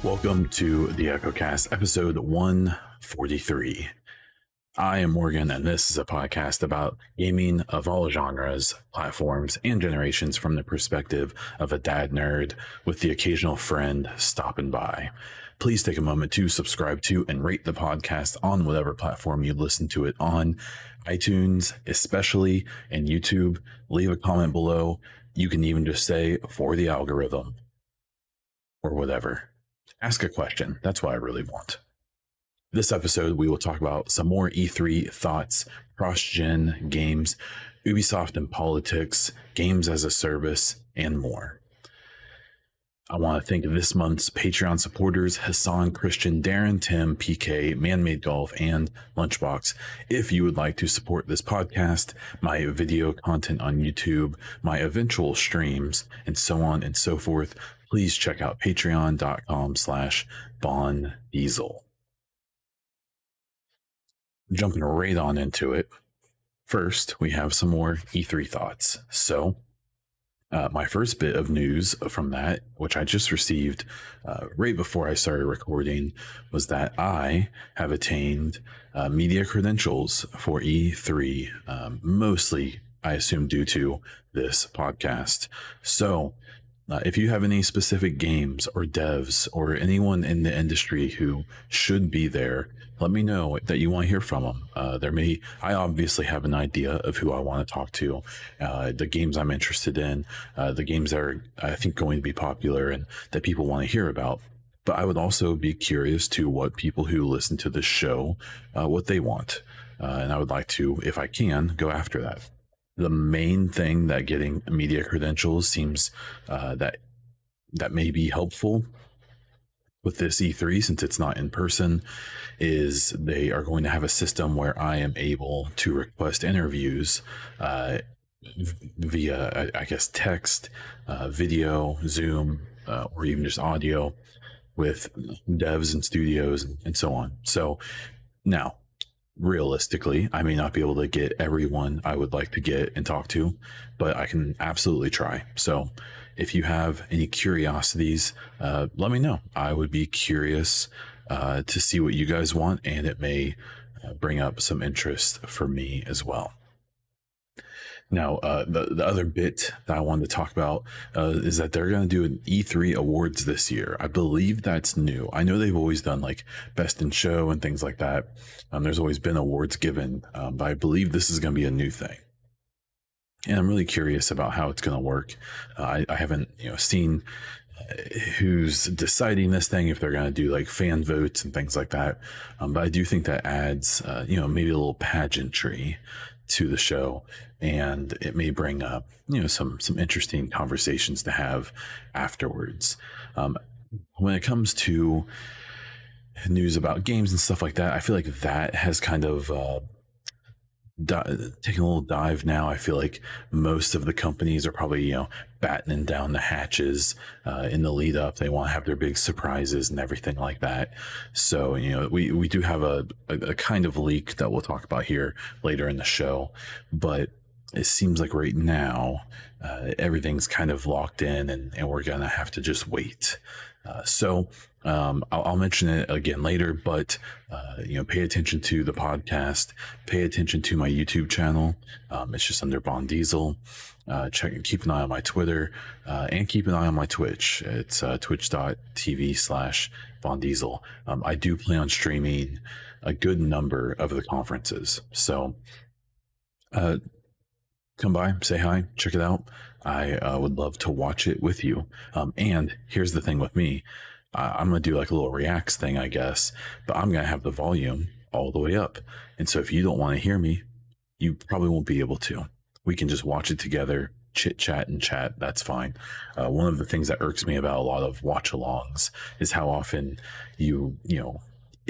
Welcome to the EchoCast, episode 143. I am Morgan, and this is a podcast about gaming of all genres, platforms, and generations from the perspective of a dad nerd with the occasional friend stopping by. Please take a moment to subscribe to and rate the podcast on whatever platform you listen to it on, iTunes especially, and YouTube. Leave a comment below. You can even just say, for the algorithm, or whatever. Ask a question. That's what I really want. This episode, we will talk about some more E3 thoughts, cross-gen games, Ubisoft and politics, games as a service, and more. I want to thank this month's Patreon supporters, Hassan, Christian, Darren, Tim, PK, Man-Made Golf, and Lunchbox. If you would like to support this podcast, my video content on YouTube, my eventual streams, and so on and so forth, please check out patreon.com/BonDiesel. Jumping right on into it. First, we have some more E3 thoughts. So, my first bit of news from that, which I just received right before I started recording, was that I have attained media credentials for E3, mostly, I assume, due to this podcast. So, if you have any specific games or devs or anyone in the industry who should be there, let me know that you want to hear from them. I obviously have an idea of who I want to talk to, the games I'm interested in, the games that are, I think, going to be popular and that people want to hear about. But I would also be curious to what people who listen to this show, what they want. And I would like to, if I can, go after that. The main thing that getting media credentials seems that may be helpful with this E3, since it's not in person, is they are going to have a system where I am able to request interviews via, I guess, text, video, Zoom, or even just audio with devs and studios and so on. So now, realistically, I may not be able to get everyone I would like to get and talk to, but I can absolutely try. So if you have any curiosities, let me know. I would be curious to see what you guys want, and it may bring up some interest for me as well. Now, the other bit that I wanted to talk about is that they're going to do an E3 awards this year. I believe that's new. I know they've always done like Best in Show and things like that. There's always been awards given, but I believe this is going to be a new thing. And I'm really curious about how it's going to work. I haven't seen who's deciding this thing, if they're going to do like fan votes and things like that. But I do think that adds, maybe a little pageantry to the show, and it may bring up some interesting conversations to have afterwards. When it comes to news about games and stuff like that, I feel like that has kind of taking a little dive now. I feel like most of the companies are probably battening down the hatches in the lead up. They want to have their big surprises and everything like that. So we do have a kind of leak that we'll talk about here later in the show, but it seems like right now everything's kind of locked in, and we're gonna have to just wait. So I'll mention it again later, but pay attention to the podcast, pay attention to my YouTube channel. It's just under BonDiesel. Keep an eye on my Twitter, and keep an eye on my Twitch. It's twitch.tv/BonDiesel. I do plan on streaming a good number of the conferences, so come by, say hi, check it out. I would love to watch it with you. And here's the thing with me. I'm going to do like a little reacts thing, I guess, but I'm going to have the volume all the way up. And so if you don't want to hear me, you probably won't be able to. We can just watch it together, chit chat and chat. That's fine. One of the things that irks me about a lot of watch alongs is how often you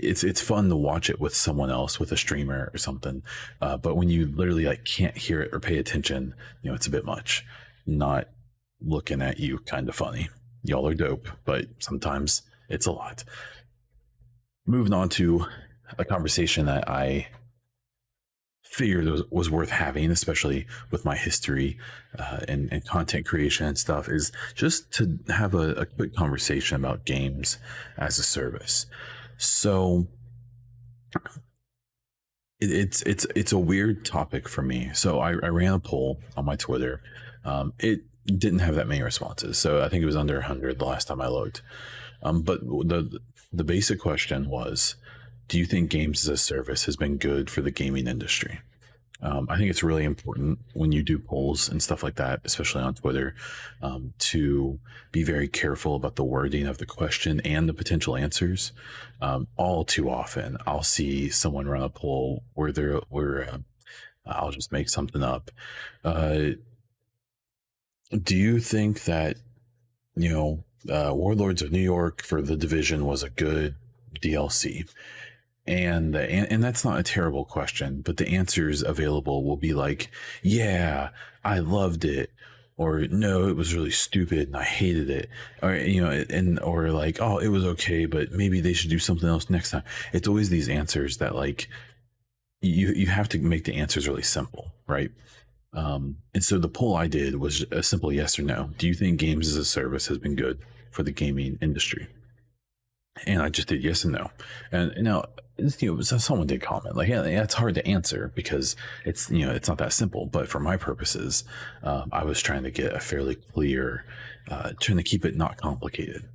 it's fun to watch it with someone else, with a streamer or something. But when you literally like can't hear it or pay attention, it's a bit much. Not looking at you kind of funny. Y'all are dope, but sometimes it's a lot. Moving on to a conversation that I figured was worth having, especially with my history and content creation and stuff, is just to have a quick conversation about games as a service. So it's a weird topic for me. So I ran a poll on my Twitter. It didn't have that many responses, so I think it was under 100 the last time I looked. But the basic question was, do you think games as a service has been good for the gaming industry? I think it's really important when you do polls and stuff like that, especially on Twitter, to be very careful about the wording of the question and the potential answers. All too often, I'll see someone run a poll where I'll just make something up. Do you think that Warlords of New York for The Division was a good DLC? And that's not a terrible question, but the answers available will be like, yeah, I loved it, or no, it was really stupid and I hated it, or or like, oh, it was okay, but maybe they should do something else next time. It's always these answers that like you have to make the answers really simple, right? And so the poll I did was a simple yes or no. Do you think games as a service has been good for the gaming industry? And I just did yes and no. And someone did comment like, yeah, it's hard to answer because it's not that simple. But for my purposes, I was trying to get a fairly clear, trying to keep it not complicated.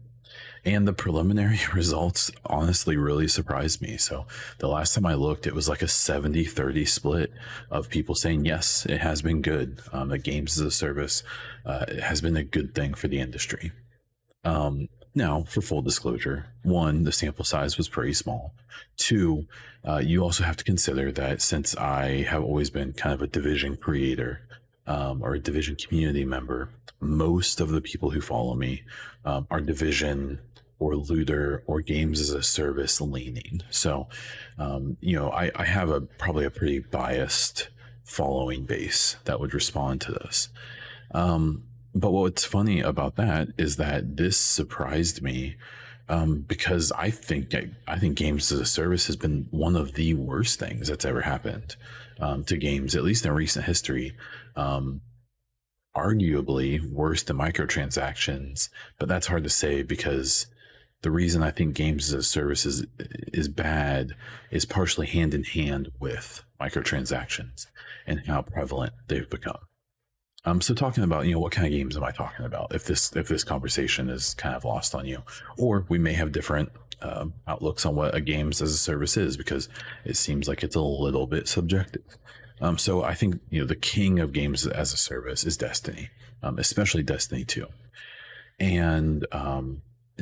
And the preliminary results honestly really surprised me. So the last time I looked, it was like a 70-30 split of people saying, yes, it has been good. The games as a service has been a good thing for the industry. Now, for full disclosure, one, the sample size was pretty small. Two, you also have to consider that since I have always been kind of a Division creator or a Division community member, most of the people who follow me are Division or looter or games as a service leaning. So, I have probably a pretty biased following base that would respond to this. But what's funny about that is that this surprised me because I think games as a service has been one of the worst things that's ever happened to games, at least in recent history. Arguably worse than microtransactions, but that's hard to say because the reason I think games as a service is bad is partially hand in hand with microtransactions and how prevalent they've become. So talking about, what kind of games am I talking about? If this conversation is kind of lost on you, or we may have different outlooks on what a games as a service is, because it seems like it's a little bit subjective. So I think, the king of games as a service is Destiny, especially Destiny 2. And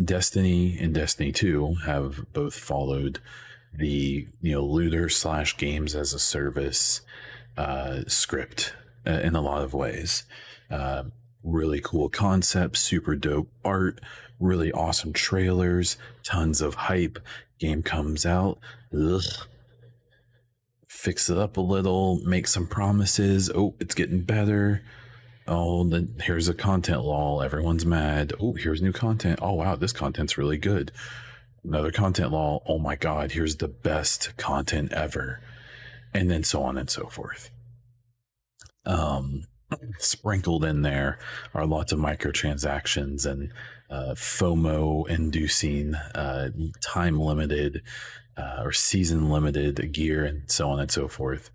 Destiny and Destiny 2 have both followed the, looter / games as a service script in a lot of ways. Really cool concepts, super dope art, really awesome trailers, tons of hype. Game comes out, fix it up a little, make some promises. Oh, it's getting better. Oh, then here's a content lull. Everyone's mad. Oh, here's new content. Oh, wow, this content's really good. Another content lull. Oh my God, here's the best content ever. And then so on and so forth. Sprinkled in there are lots of microtransactions and FOMO inducing time limited or season limited gear and so on and so forth.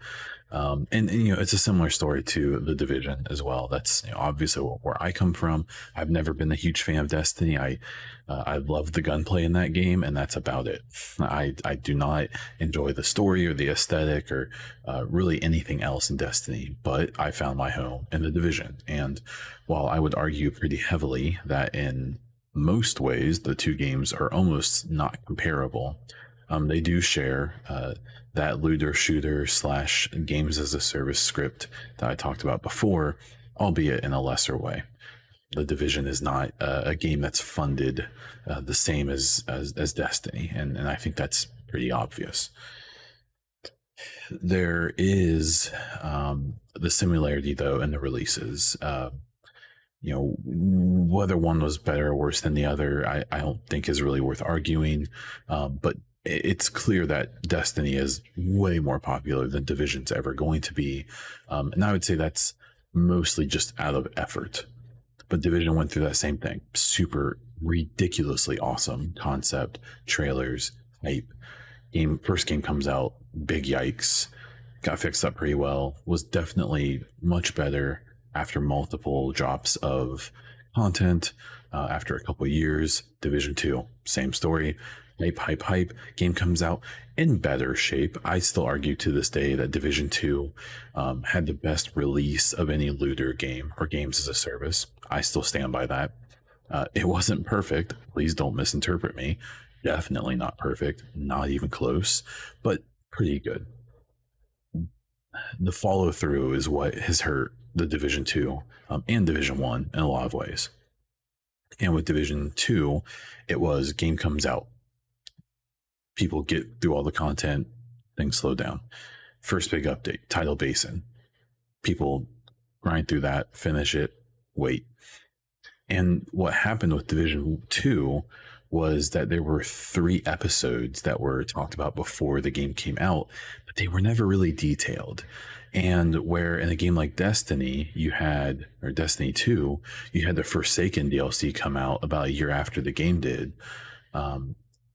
And it's a similar story to The Division as well. That's obviously where I come from. I've never been a huge fan of Destiny. I love the gunplay in that game, and that's about it. I do not enjoy the story or the aesthetic or really anything else in Destiny, but I found my home in The Division. And while I would argue pretty heavily that in most ways the two games are almost not comparable, they do share that looter shooter / games as a service script that I talked about before, albeit in a lesser way. The Division is not a game that's funded the same as Destiny, and I think that's pretty obvious. There is the similarity, though, in the releases. Whether one was better or worse than the other, I don't think is really worth arguing. But it's clear that Destiny is way more popular than Division's ever going to be. And I would say that's mostly just out of effort. But Division went through that same thing. Super ridiculously awesome concept, trailers, hype. First game comes out, big yikes. Got fixed up pretty well. Was definitely much better after multiple drops of content. After a couple years, Division 2, same story. Hype. Game comes out in better shape. I still argue to this day that Division 2 had the best release of any looter game or games as a service. I still stand by that. It wasn't perfect. Please don't misinterpret me. Definitely not perfect, not even close, but pretty good. The follow through is what has hurt the Division 2 and Division 1 in a lot of ways. And with Division 2, it was game comes out. People get through all the content, things slow down. First big update, Tidal Basin. People grind through that, finish it, wait. And what happened with Division 2 was that there were 3 episodes that were talked about before the game came out, but they were never really detailed. And where in a game like Destiny, Destiny 2, you had the Forsaken DLC come out about a year after the game did.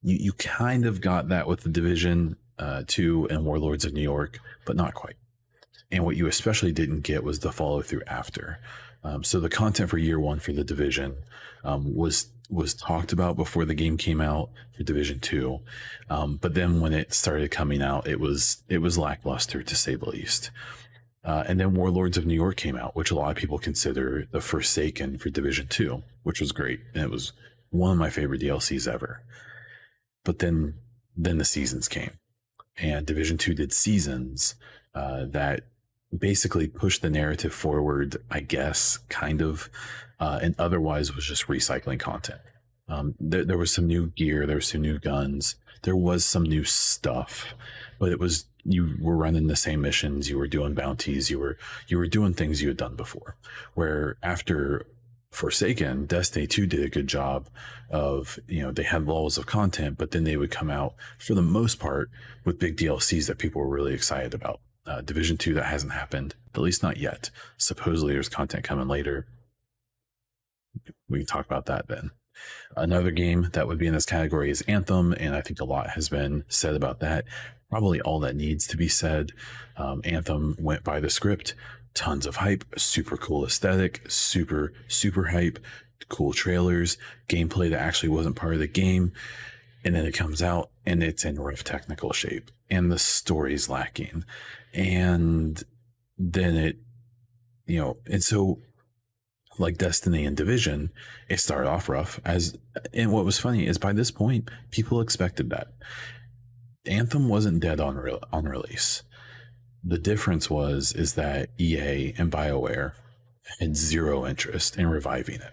You kind of got that with the Division 2 and Warlords of New York, but not quite. And what you especially didn't get was the follow through after. So the content for year 1 for the Division was talked about before the game came out for Division 2. But then when it started coming out, it was lackluster, to say the least. And then Warlords of New York came out, which a lot of people consider the Forsaken for Division 2, which was great. And it was one of my favorite DLCs ever. But then the seasons came, and Division 2 did seasons that basically pushed the narrative forward, I guess, kind of, and otherwise was just recycling content. There was some new gear, there was some new guns, there was some new stuff, but you were running the same missions, you were doing bounties, you were doing things you had done before. Where after Forsaken, Destiny 2 did a good job of, they had lulls of content, but then they would come out for the most part with big DLCs that people were really excited about. Division 2, that hasn't happened, at least not yet. Supposedly there's content coming later. We can talk about that then. Another game that would be in this category is Anthem, and I think a lot has been said about that. Probably all that needs to be said. Anthem went by the script. Tons of hype, super cool aesthetic, super hype, cool trailers, gameplay that actually wasn't part of the game. And then it comes out and it's in rough technical shape and the story's lacking. And then and so like Destiny and Division, it started off rough and what was funny is by this point, people expected that. Anthem wasn't dead on release. The difference is that EA and BioWare had zero interest in reviving it.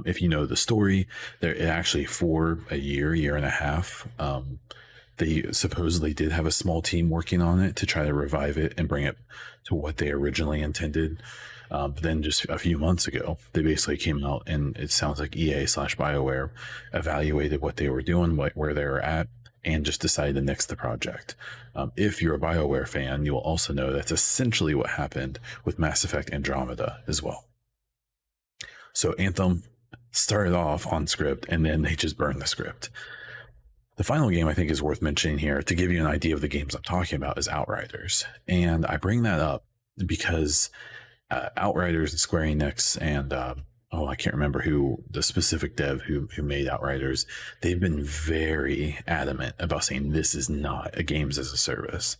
If you know the story, it actually for a year and a half, they supposedly did have a small team working on it to try to revive it and bring it to what they originally intended. But then just a few months ago, they basically came out and it sounds like EA/BioWare evaluated what they were doing, where they were at, and just decided to nix the project. If you're a BioWare fan, you will also know that's essentially what happened with Mass Effect Andromeda as well. So Anthem started off on script and then they just burned the script. The final game I think is worth mentioning here to give you an idea of the games I'm talking about is Outriders. And I bring that up because Outriders and Square Enix and I can't remember who the specific dev who made Outriders. They've been very adamant about saying this is not a games as a service.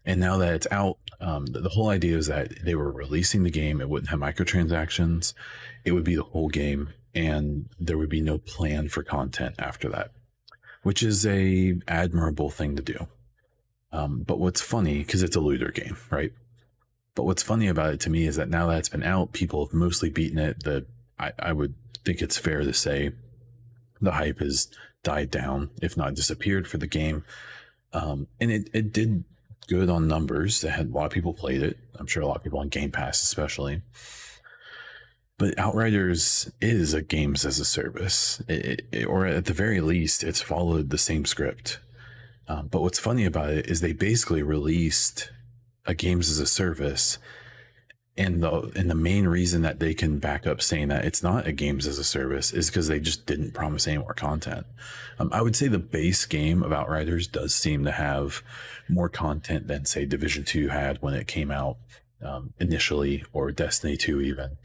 And now that it's out, the whole idea is that they were releasing the game. It wouldn't have microtransactions. It would be the whole game, and there would be no plan for content after that, which is a admirable thing to do. But what's funny, because it's a looter game, right? But what's funny about it to me is that now that it's been out, people have mostly beaten it. I would think it's fair to say the hype has died down, if not disappeared for the game. And it did good on numbers. It had a lot of people played it. I'm sure a lot of people on Game Pass, especially. But Outriders is a games as a service, or at the very least, it's followed the same script. But what's funny about it is they basically released a games as a service, and the main reason that they can back up saying that it's not a games as a service is because they just didn't promise any more content. I would say the base game of Outriders does seem to have more content than, say, Division 2 had when it came out initially, or Destiny 2 even,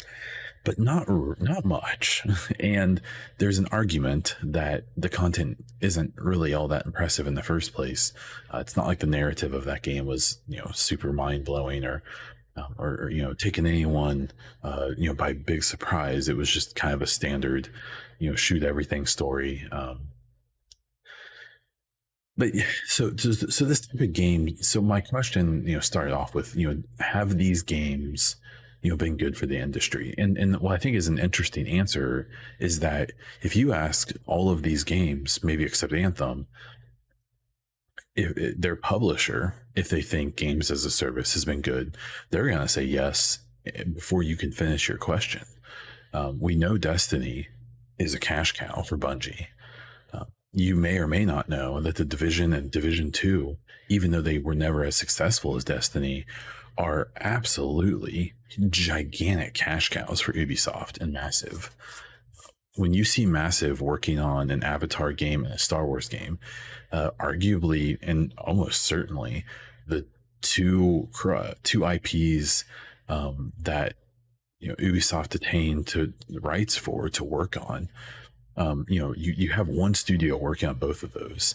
but not much. And there's an argument that the content isn't really all that impressive in the first place. It's not like the narrative of that game was, super mind blowing, or taking anyone by big surprise. It was just kind of a standard shoot everything story. But so this type of game, so my question started off with have these games been good for the industry? And what I think is an interesting answer is that if you ask all of these games, maybe except Anthem, if their publisher, if they think games as a service has been good, they're going to say yes before you can finish your question. We know Destiny is a cash cow for Bungie. You may or may not know that the Division and Division 2, even though they were never as successful as Destiny, are absolutely gigantic cash cows for Ubisoft and Massive. When you see Massive working on an Avatar game and a Star Wars game, arguably and almost certainly the two IPs that Ubisoft attained to the rights for to work on, you have one studio working on both of those,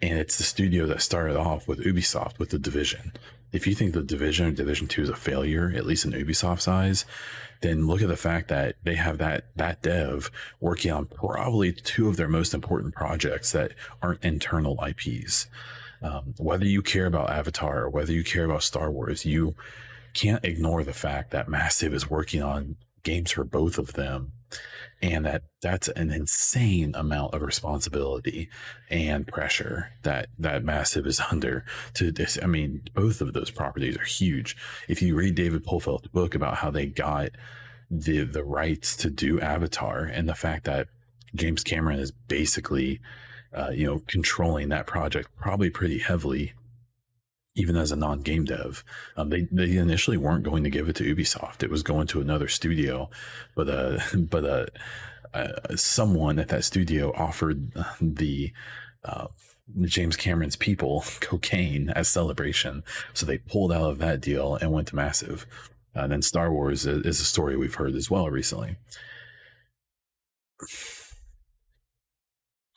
and it's the studio that started off with Ubisoft with the Division. If you think the Division or Division 2 is a failure, at least in Ubisoft's eyes, then look at the fact that they have that dev working on probably two of their most important projects that aren't internal IPs. Whether you care about Avatar or whether you care about Star Wars, you can't ignore the fact that Massive is working on games for both of them, and that's an insane amount of responsibility and pressure that Massive is under to this. I mean, both of those properties are huge. If you read David Polfeld's book about how they got the rights to do Avatar, and the fact that James Cameron is basically controlling that project probably pretty heavily, even as a non-game dev. They initially weren't going to give it to Ubisoft. It was going to another studio, but someone at that studio offered the James Cameron's people cocaine as celebration, so they pulled out of that deal and went to Massive. Then Star Wars is a story we've heard as well recently.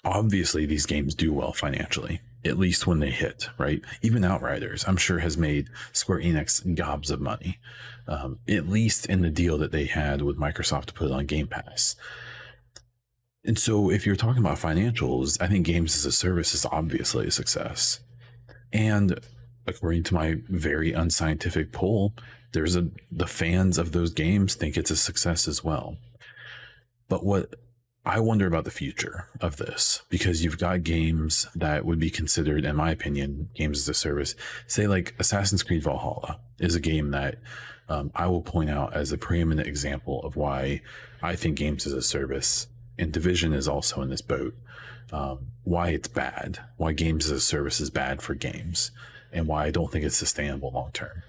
Obviously, these games do well financially, at least when they hit, right? Even Outriders, I'm sure, has made Square Enix gobs of money, at least in the deal that they had with Microsoft to put it on Game Pass. And so if you're talking about financials, I think games as a service is obviously a success. And according to my very unscientific poll, the fans of those games think it's a success as well. But what I wonder about the future of this, because you've got games that would be considered, in my opinion, games as a service. Say like Assassin's Creed Valhalla is a game that I will point out as a preeminent example of why I think games as a service, and Division is also in this boat, why it's bad, why games as a service is bad for games, and why I don't think it's sustainable long term.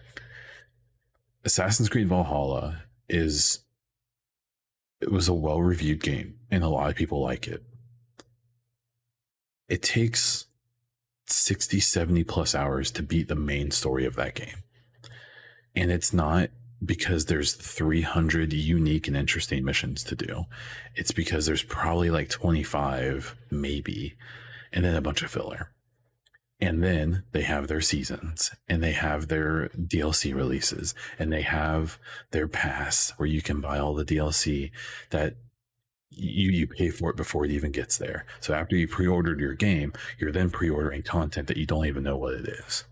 Assassin's Creed Valhalla it was a well-reviewed game, and a lot of people like it. It takes 60, 70 plus hours to beat the main story of that game. And it's not because there's 300 unique and interesting missions to do. It's because there's probably like 25, maybe, and then a bunch of filler. And then they have their seasons, and they have their DLC releases, and they have their pass where you can buy all the DLC that you pay for it before it even gets there. So after you pre-ordered your game, you're then pre-ordering content that you don't even know what it is.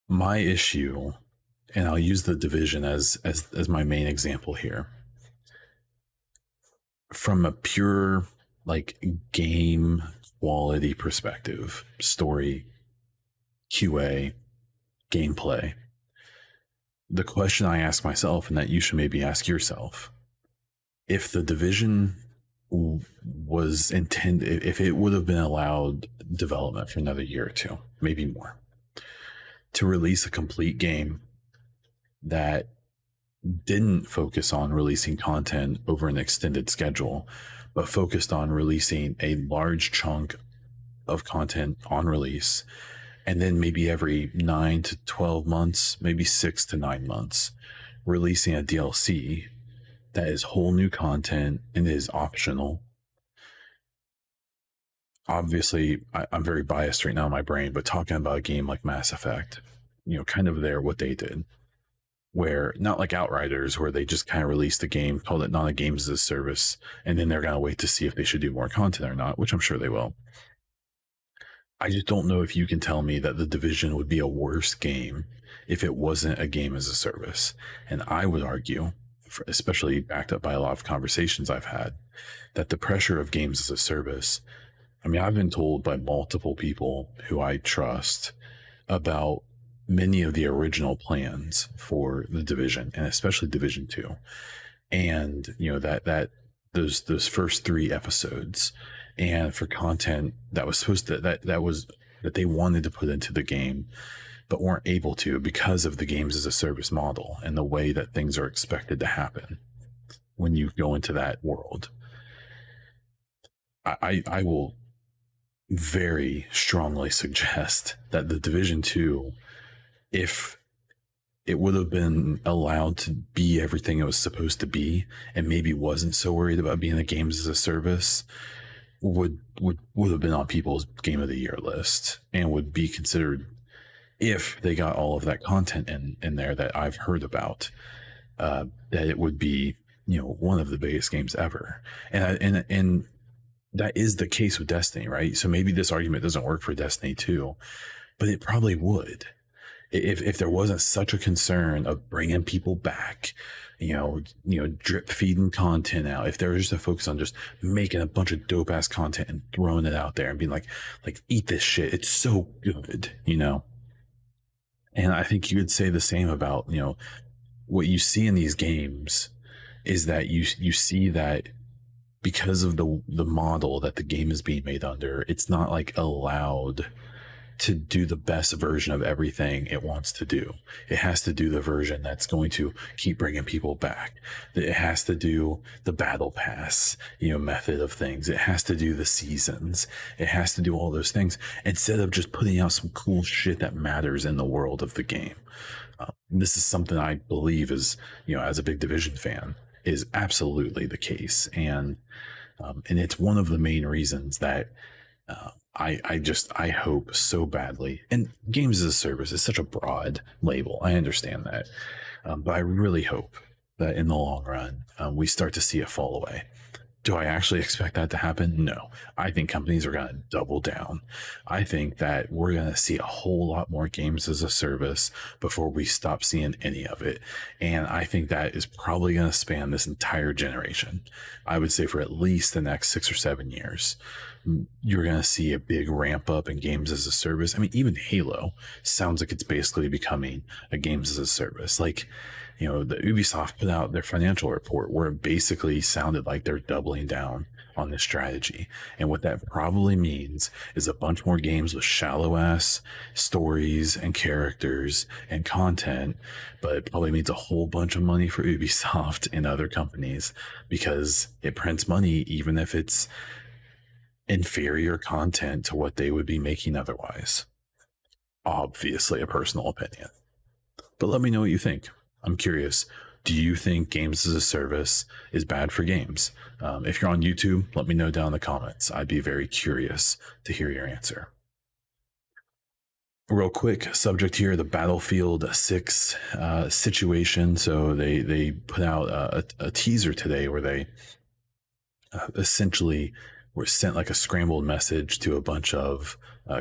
My issue, and I'll use the Division as my main example here, from a pure like game quality perspective, story, QA, gameplay, the question I ask myself, and that you should maybe ask yourself, if the Division was intended, if it would have been allowed development for another year or two, maybe more, to release a complete game that didn't focus on releasing content over an extended schedule, but focused on releasing a large chunk of content on release, and then maybe every 9 to 12 months, maybe 6 to 9 months, releasing a DLC that is whole new content and is optional. Obviously, I'm very biased right now in my brain, but talking about a game like Mass Effect, kind of what they did, where not like Outriders, where they just kind of released a game, called it not a games as a service, and then they're going to wait to see if they should do more content or not, which I'm sure they will. I just don't know if you can tell me that The Division would be a worse game if it wasn't a game as a service. And I would argue, especially backed up by a lot of conversations I've had, that the pressure of games as a service, I mean, I've been told by multiple people who I trust about many of the original plans for The Division, and especially Division 2. And, that those first 3 episodes, and for content that was supposed to, that they wanted to put into the game, but weren't able to because of the games as a service model and the way that things are expected to happen when you go into that world. I will very strongly suggest that The Division 2, if it would have been allowed to be everything it was supposed to be, and maybe wasn't so worried about being a games as a service, would have been on people's game of the year list, and would be considered, if they got all of that content in there that I've heard about, that it would be, one of the biggest games ever. And that is the case with Destiny, right? So maybe this argument doesn't work for Destiny 2, but it probably would. If there wasn't such a concern of bringing people back, drip feeding content out, if there was just a focus on just making a bunch of dope ass content and throwing it out there and being like eat this shit, it's so good, And I think you could say the same about, what you see in these games is that you see that because of the model that the game is being made under, it's not allowed to do the best version of everything it wants to do. It has to do the version that's going to keep bringing people back. It has to do the battle pass, method of things. It has to do the seasons. It has to do all those things instead of just putting out some cool shit that matters in the world of the game. This is something I believe is, as a big Division fan, is absolutely the case. And it's one of the main reasons that I hope so badly. And games as a service is such a broad label. I understand that. But I really hope that in the long run, we start to see it fall away. Do I actually expect that to happen? No. I think companies are going to double down. I think that we're going to see a whole lot more games as a service before we stop seeing any of it. And I think that is probably going to span this entire generation. I would say for at least the next 6 or 7 years, you're going to see a big ramp up in games as a service. I mean, even Halo sounds like it's basically becoming a games as a service. The Ubisoft put out their financial report where it basically sounded like they're doubling down on this strategy. And what that probably means is a bunch more games with shallow ass stories and characters and content, but it probably means a whole bunch of money for Ubisoft and other companies because it prints money, even if it's inferior content to what they would be making otherwise. Obviously a personal opinion, but let me know what you think. I'm curious. Do you think games as a service is bad for games? If you're on YouTube, let me know down in the comments. I'd be very curious to hear your answer. Real quick subject here, the Battlefield 6 situation. So they put out a teaser today where they essentially were sent a scrambled message to a bunch of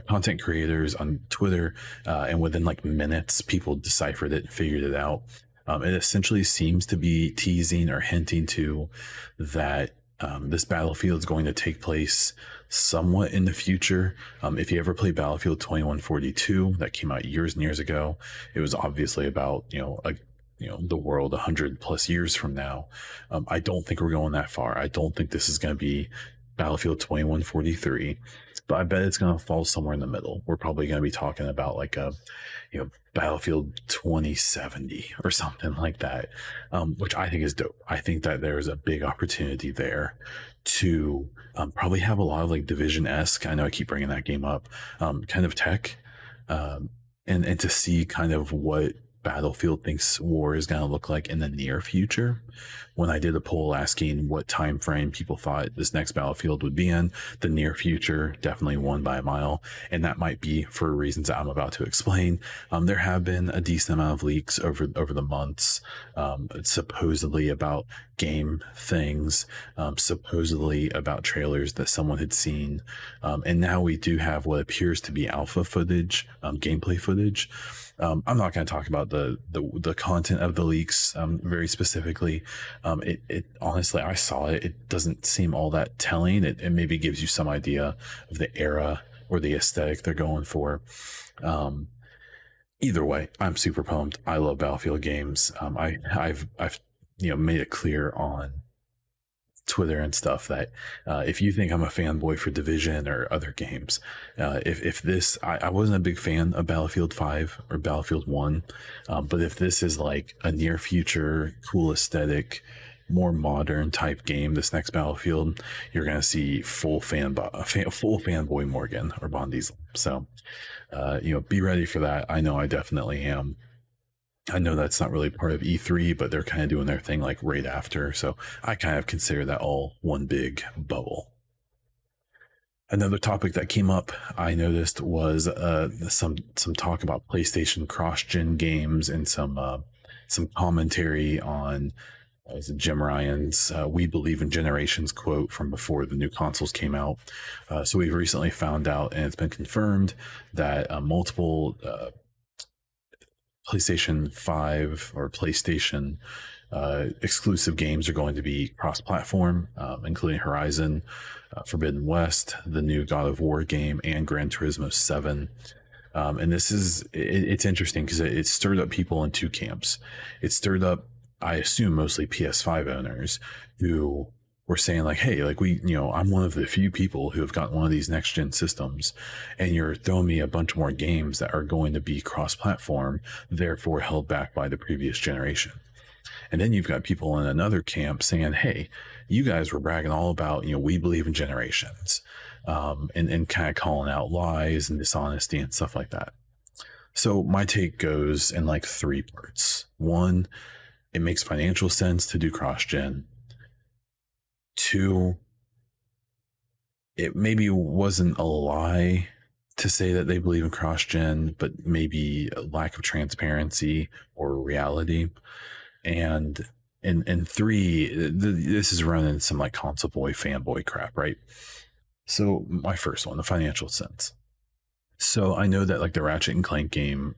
content creators on Twitter, and within minutes, people deciphered it and figured it out. It essentially seems to be teasing or hinting to that This Battlefield is going to take place somewhat in the future. If you ever played Battlefield 2142, that came out years and years ago, it was obviously about the world 100 plus years from now. I don't think we're going that far. I don't think this is going to be Battlefield 2143, but I bet it's going to fall somewhere in the middle. We're probably going to be talking about like a Battlefield 2070 or something like that, which I think is dope. I think that there's a big opportunity there to probably have a lot of like Division-esque, I know I keep bringing that game up, kind of tech, and to see kind of what Battlefield thinks war is going to look like in the near future. When I did a poll asking what time frame people thought this next Battlefield would be in, the near future definitely won by a mile, and that might be for reasons that I'm about to explain. There have been a decent amount of leaks over the months, supposedly about game things, supposedly about trailers that someone had seen, and now we do have what appears to be alpha footage, gameplay footage. I'm not going to talk about the content of the leaks very specifically. It honestly, I saw it. It doesn't seem all that telling. It maybe gives you some idea of the era or the aesthetic they're going for. Either way, I'm super pumped. I love Battlefield games. I've made it clear on Twitter and stuff that if you think I'm a fanboy for Division or other games, if this, I wasn't a big fan of Battlefield 5 or Battlefield 1, but if this is like a near future, cool aesthetic, more modern type game, this next Battlefield, you're gonna see full fanboy Morgan or Bond Diesel. So be ready for that. I know I definitely am. I know that's not really part of E3, but they're kind of doing their thing like right after. So I kind of consider that all one big bubble. Another topic that came up, I noticed, was some talk about PlayStation cross-gen games and some commentary on Jim Ryan's "We Believe in Generations" quote from before the new consoles came out. So we've recently found out, and it's been confirmed, that multiple PlayStation 5 or PlayStation exclusive games are going to be cross-platform, including Horizon, Forbidden West, the new God of War game, and Gran Turismo 7. And this is, it's interesting because it stirred up people in two camps. It stirred up, I assume, mostly PS5 owners who were saying like, hey, like I'm one of the few people who have gotten one of these next gen systems, and you're throwing me a bunch more games that are going to be cross-platform, therefore held back by the previous generation. And then you've got people in another camp saying, hey, you guys were bragging all about, we believe in generations, and kind of calling out lies and dishonesty and stuff like that. So my take goes in like three parts. One, it makes financial sense to do cross-gen. Two, it maybe wasn't a lie to say that they believe in cross-gen, but maybe a lack of transparency or reality. And three, this is running some like console boy fanboy crap, right? So my first one, the financial sense. So I know that like the Ratchet and Clank game,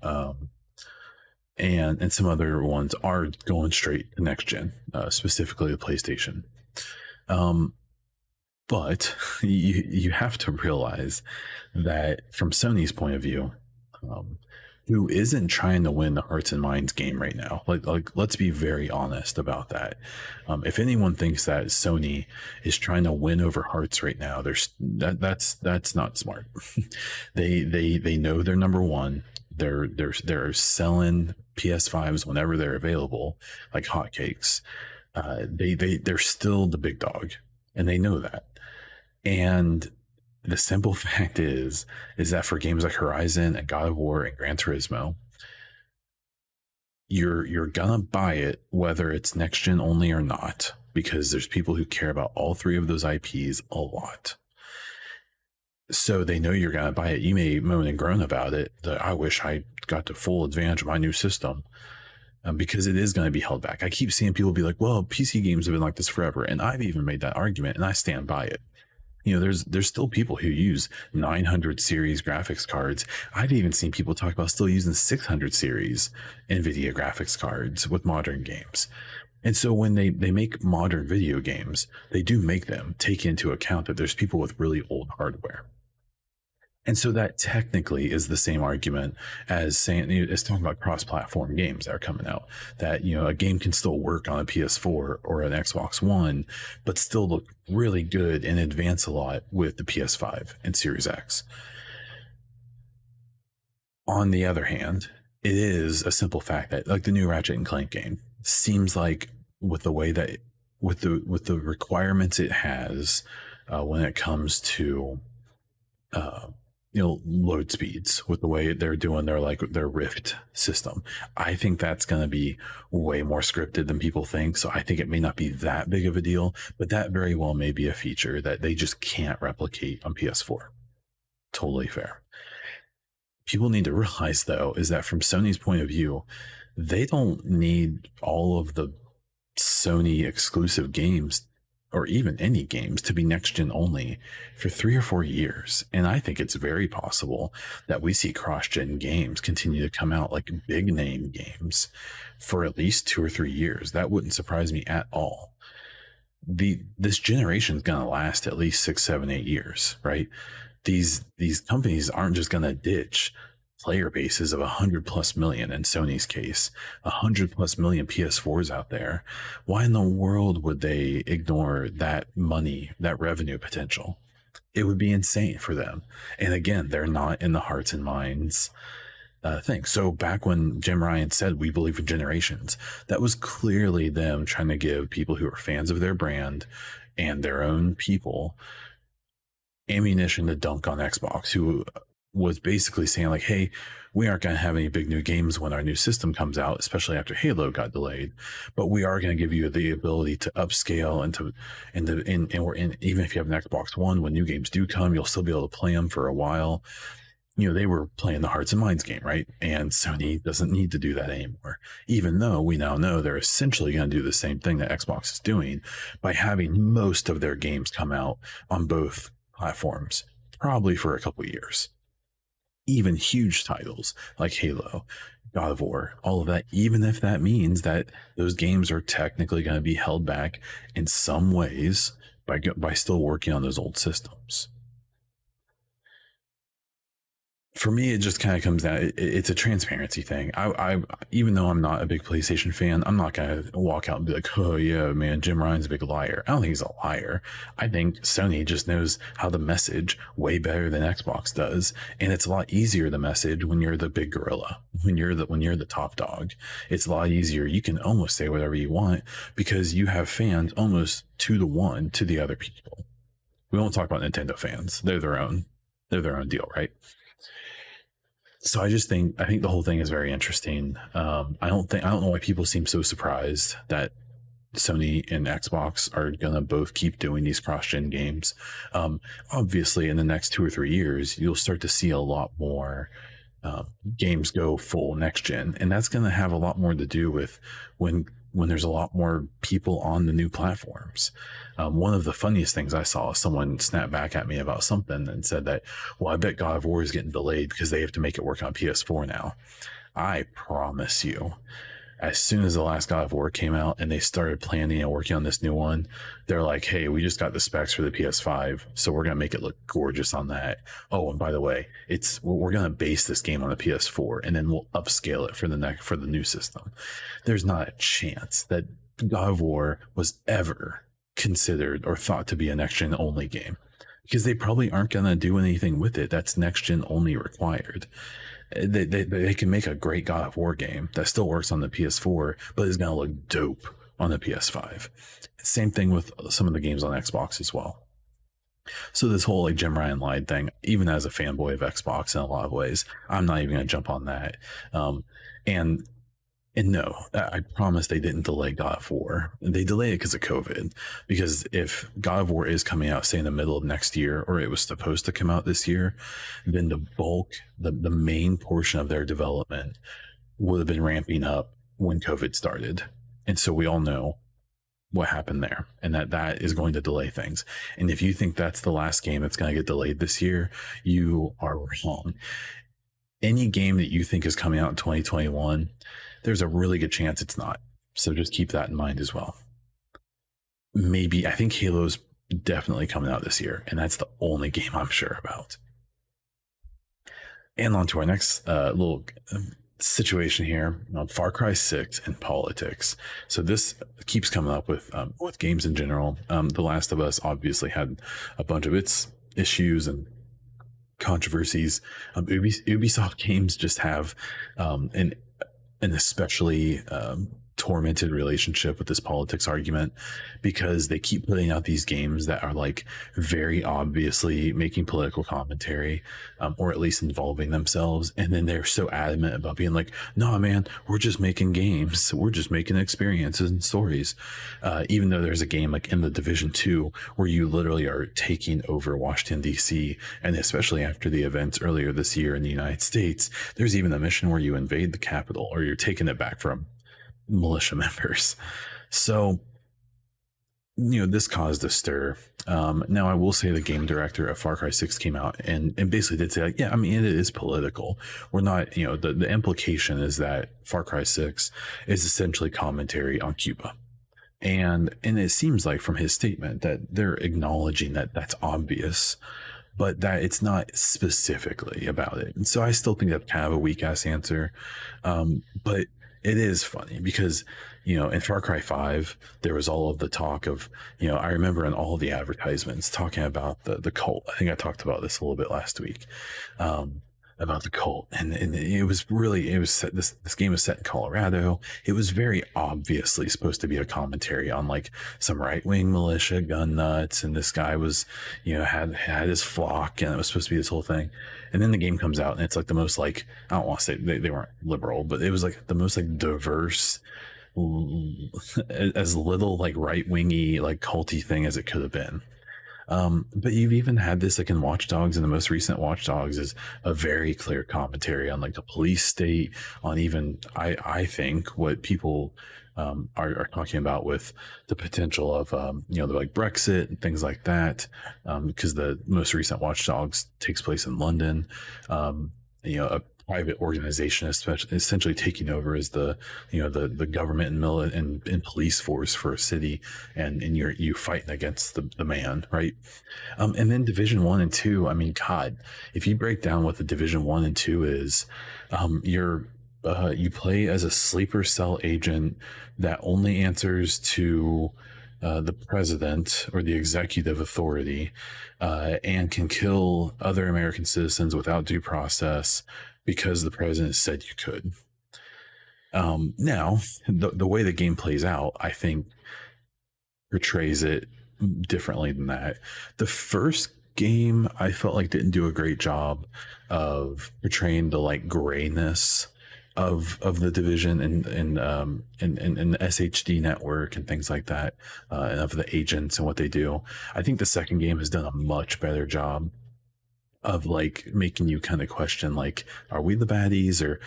and some other ones are going straight to next gen, specifically the PlayStation. But you have to realize that from Sony's point of view, who isn't trying to win the hearts and minds game right now, like let's be very honest about that. If anyone thinks that Sony is trying to win over hearts right now, that's not smart. they know they're number one. They're selling PS5s whenever they're available like hotcakes. They're still the big dog, and they know that. And the simple fact is that for games like Horizon and God of War and Gran Turismo, you're gonna buy it whether it's next gen only or not, because there's people who care about all three of those IPs a lot. So they know you're gonna buy it. You may moan and groan about it, that I wish I got the full advantage of my new system. Because it is going to be held back. I keep seeing people be like, well, PC games have been like this forever. And I've even made that argument, and I stand by it. There's still people who use 900 series graphics cards. I've even seen people talk about still using 600 series NVIDIA graphics cards with modern games. And so when they make modern video games, they do make them take into account that there's people with really old hardware. And so that technically is the same argument as saying, it's talking about cross-platform games that are coming out, that, a game can still work on a PS4 or an Xbox One, but still look really good and advance a lot with the PS5 and Series X. On the other hand, it is a simple fact that, like, the new Ratchet and Clank game seems like, with the way that with the requirements it has, when it comes to uh, load speeds, with the way they're doing their Rift system, I think that's going to be way more scripted than people think. So I think it may not be that big of a deal, but that very well may be a feature that they just can't replicate on PS4. Totally fair. People need to realize, though, is that from Sony's point of view, they don't need all of the Sony exclusive games, or even any games, to be next gen only for 3 or 4 years. And I think it's very possible that we see cross gen games continue to come out, like big name games, for at least 2 or 3 years. That wouldn't surprise me at all. This generation is going to last at least 6, 7, 8 years, right? These companies aren't just going to ditch player bases of 100 plus million, in Sony's case, 100 plus million PS4s out there. Why in the world would they ignore that money, that revenue potential? It would be insane for them. And again, they're not in the hearts and minds thing. So back when Jim Ryan said, "We believe in generations," that was clearly them trying to give people who are fans of their brand and their own people ammunition to dunk on Xbox, who was basically saying, like, hey, we aren't going to have any big new games when our new system comes out, especially after Halo got delayed, but we are going to give you the ability to upscale and even if you have an Xbox One, when new games do come, you'll still be able to play them for a while. They were playing the hearts and minds game, right? And Sony doesn't need to do that anymore, even though we now know they're essentially going to do the same thing that Xbox is doing by having most of their games come out on both platforms, probably for a couple of years. Even huge titles like Halo, God of War, all of that, even if that means that those games are technically going to be held back in some ways by still working on those old systems. For me, it just kind of comes down, it's a transparency thing. I even though I'm not a big PlayStation fan, I'm not gonna walk out and be like, "Oh yeah, man, Jim Ryan's a big liar." I don't think he's a liar. I think Sony just knows how to message way better than Xbox does, and it's a lot easier to message when you're the big gorilla, when you're the top dog. It's a lot easier. You can almost say whatever you want because you have fans almost 2 to 1 to the other people. We won't talk about Nintendo fans. They're their own deal, right? So I think the whole thing is very interesting. I don't know why people seem so surprised that Sony and Xbox are gonna both keep doing these cross-gen games. Obviously, in the next 2 or 3 years, you'll start to see a lot more games go full next gen, and that's gonna have a lot more to do with when there's a lot more people on the new platforms. One of the funniest things I saw, someone snap back at me about something and said that, well, I bet God of War is getting delayed because they have to make it work on PS4 now. I promise you, as soon as the last God of War came out and they started planning and working on this new one, they're like, hey, we just got the specs for the PS5, so we're going to make it look gorgeous on that. Oh, and by the way, we're going to base this game on the PS4 and then we'll upscale it for the new system. There's not a chance that God of War was ever considered or thought to be a next gen only game, because they probably aren't going to do anything with it that's next gen only required. They can make a great God of War game that still works on the PS4, but is going to look dope on the PS5. Same thing with some of the games on Xbox as well. So this whole like Jim Ryan lied thing, even as a fanboy of Xbox in a lot of ways, I'm not even going to jump on that. And no, I promise they didn't delay God of War. They delayed it because of COVID. Because if God of War is coming out, say, in the middle of next year, or it was supposed to come out this year, then the main portion of their development would have been ramping up when COVID started. And so we all know what happened there, and that is going to delay things. And if you think that's the last game that's going to get delayed this year, you are wrong. Any game that you think is coming out in 2021, there's a really good chance it's not. So just keep that in mind as well. Maybe I think Halo's definitely coming out this year, and that's the only game I'm sure about. And on to our next little situation here on Far Cry 6 and politics. So this keeps coming up with games in general. The Last of Us obviously had a bunch of its issues and controversies. Ubisoft games just have an especially tormented relationship with this politics argument, because they keep putting out these games that are like very obviously making political commentary, or at least involving themselves, and then they're so adamant about being like, no man, we're just making games, we're just making experiences and stories, even though there's a game like in the Division 2 where you literally are taking over Washington DC, and especially after the events earlier this year in the United States, there's even a mission where you invade the Capitol, or you're taking it back from militia members. So, this caused a stir. Now, I will say the game director of Far Cry 6 came out and basically did say, like, yeah, I mean, it is political. We're not, the implication is that Far Cry 6 is essentially commentary on Cuba. And it seems like from his statement that they're acknowledging that that's obvious, but that it's not specifically about it. And so I still think that's kind of a weak ass answer. But it is funny because, in Far Cry 5, there was all of the talk of, I remember in all the advertisements talking about the cult. I think I talked about this a little bit last week, about the cult. And this game was set in Colorado. It was very obviously supposed to be a commentary on like some right-wing militia gun nuts. And this guy was, had his flock, and it was supposed to be this whole thing. And then the game comes out and it's like the most, like, I don't want to say they weren't liberal, but it was like the most like diverse, as little like right-wingy, like culty thing as it could have been. But you've even had this like in Watch Dogs, and the most recent Watch Dogs is a very clear commentary on like the police state, on even I think what people are talking about with the potential of like Brexit and things like that, because the most recent Watch Dogs takes place in London. A private organization essentially taking over as the government and police force for a city, and you fighting against the man, right? And then Division 1 and 2, I mean, God, if you break down what the Division 1 and 2 is, you play as a sleeper cell agent that only answers to the president or the executive authority, and can kill other American citizens without due process because the president said you could. Now, the way the game plays out, I think, portrays it differently than that. The first game, I felt like, didn't do a great job of portraying the like grayness of the Division and the SHD network and things like that, and of the agents and what they do. I think the second game has done a much better job of like making you kind of question, like, are we the baddies? Or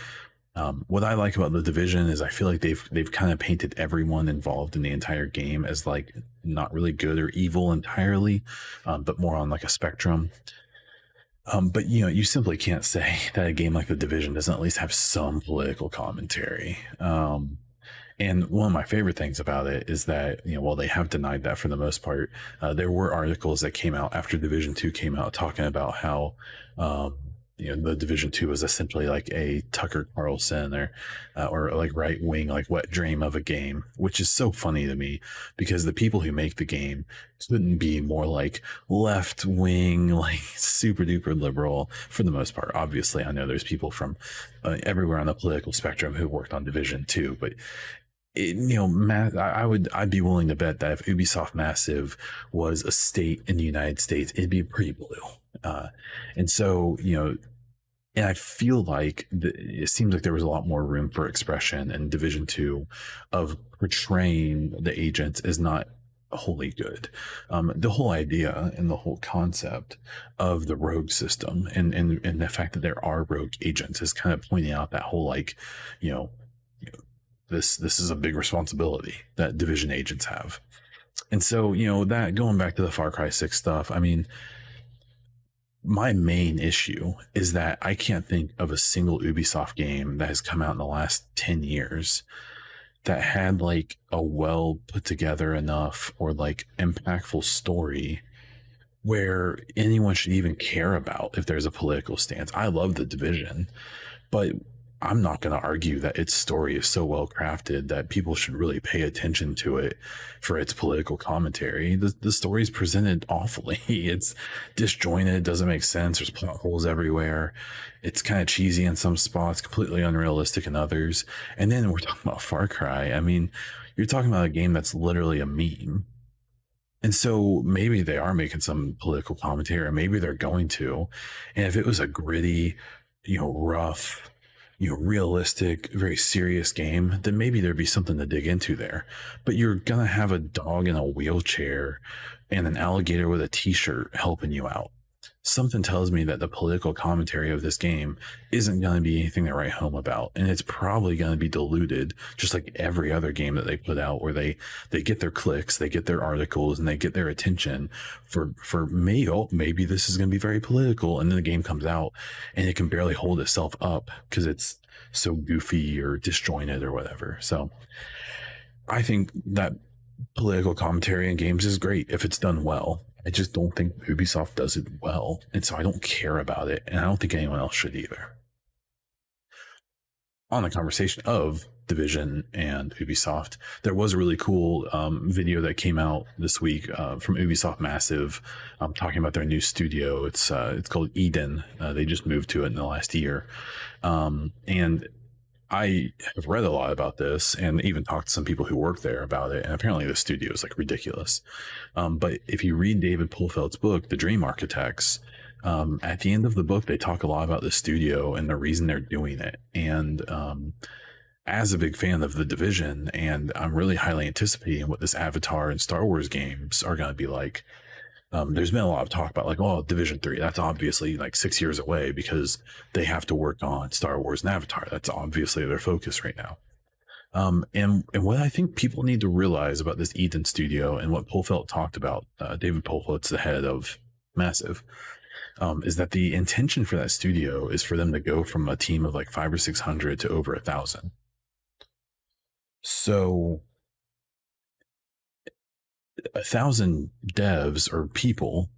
what I like about the Division is I feel like they've kind of painted everyone involved in the entire game as like not really good or evil entirely, but more on like a spectrum. But you simply can't say that a game like the Division doesn't at least have some political commentary. And one of my favorite things about it is that, while they have denied that for the most part, there were articles that came out after Division 2 came out talking about how, the Division 2 was essentially like a Tucker Carlson or like right wing, like wet dream of a game, which is so funny to me because the people who make the game couldn't be more like left wing, like super duper liberal for the most part. Obviously, I know there's people from everywhere on the political spectrum who worked on Division 2, but I'd be willing to bet that if Ubisoft Massive was a state in the United States, it'd be pretty blue. And so, and I feel like it seems like there was a lot more room for expression in Division 2 of portraying the agents as not wholly good. The whole idea and the whole concept of the rogue system and the fact that there are rogue agents is kind of pointing out that whole, like, this is a big responsibility that Division agents have. And so, that going back to the Far Cry 6 stuff, I mean, my main issue is that I can't think of a single Ubisoft game that has come out in the last 10 years that had like a well put together enough or like impactful story where anyone should even care about if there's a political stance. I love The Division, but I'm not going to argue that its story is so well crafted that people should really pay attention to it for its political commentary. The story is presented awfully. It's disjointed, doesn't make sense. There's plot holes everywhere. It's kind of cheesy in some spots, completely unrealistic in others. And then we're talking about Far Cry. I mean, you're talking about a game that's literally a meme. And so maybe they are making some political commentary, or maybe they're going to. And if it was a gritty, rough, realistic, very serious game, then maybe there'd be something to dig into there. But you're going to have a dog in a wheelchair and an alligator with a t-shirt helping you out. Something tells me that the political commentary of this game isn't going to be anything to write home about, and it's probably going to be diluted, just like every other game that they put out, where they get their clicks, they get their articles, and they get their attention for me. Oh, maybe this is going to be very political, and then the game comes out and it can barely hold itself up because it's so goofy or disjointed or whatever. So I think that political commentary in games is great if it's done well. I just don't think Ubisoft does it well, and so I don't care about it, and I don't think anyone else should either. On the conversation of Division and Ubisoft, there was a really cool video that came out this week from Ubisoft Massive, talking about their new studio. It's called Eden. They just moved to it in the last year, and I have read a lot about this and even talked to some people who work there about it. And apparently the studio is like ridiculous. But if you read David Pulfeld's book, The Dream Architects, at the end of the book, they talk a lot about the studio and the reason they're doing it. And as a big fan of The Division, and I'm really highly anticipating what this Avatar and Star Wars games are going to be like. There's been a lot of talk about like, oh, Division 3, that's obviously like 6 years away because they have to work on Star Wars and Avatar. That's obviously their focus right now. And what I think people need to realize about this Eden studio and what Pulfeld talked about, David Pulfeld's the head of Massive, is that the intention for that studio is for them to go from a team of like 500 or 600 to over 1,000. So 1,000 devs or people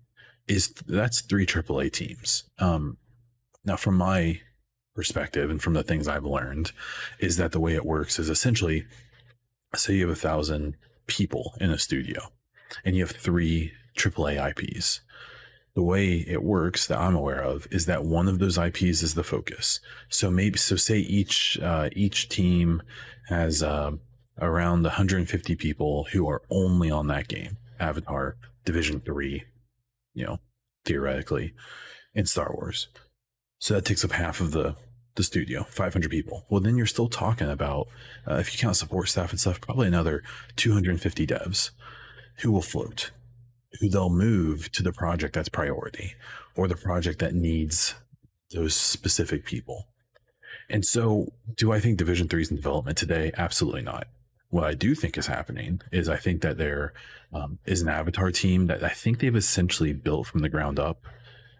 that's 3 AAA teams. Now, from my perspective and from the things I've learned, is that the way it works is essentially, say you have 1,000 people in a studio and you have 3 AAA IPs. The way it works that I'm aware of is that one of those IPs is the focus. So say each team has around 150 people who are only on that game, Avatar, Division 3, theoretically, in Star Wars. So that takes up half of the studio, 500 people. Well, then you're still talking about, if you count support staff and stuff, probably another 250 devs who will float, who they'll move to the project that's priority or the project that needs those specific people. And so do I think Division 3 is in development today? Absolutely not. What I do think is happening is I think that there is an Avatar team that I think they've essentially built from the ground up.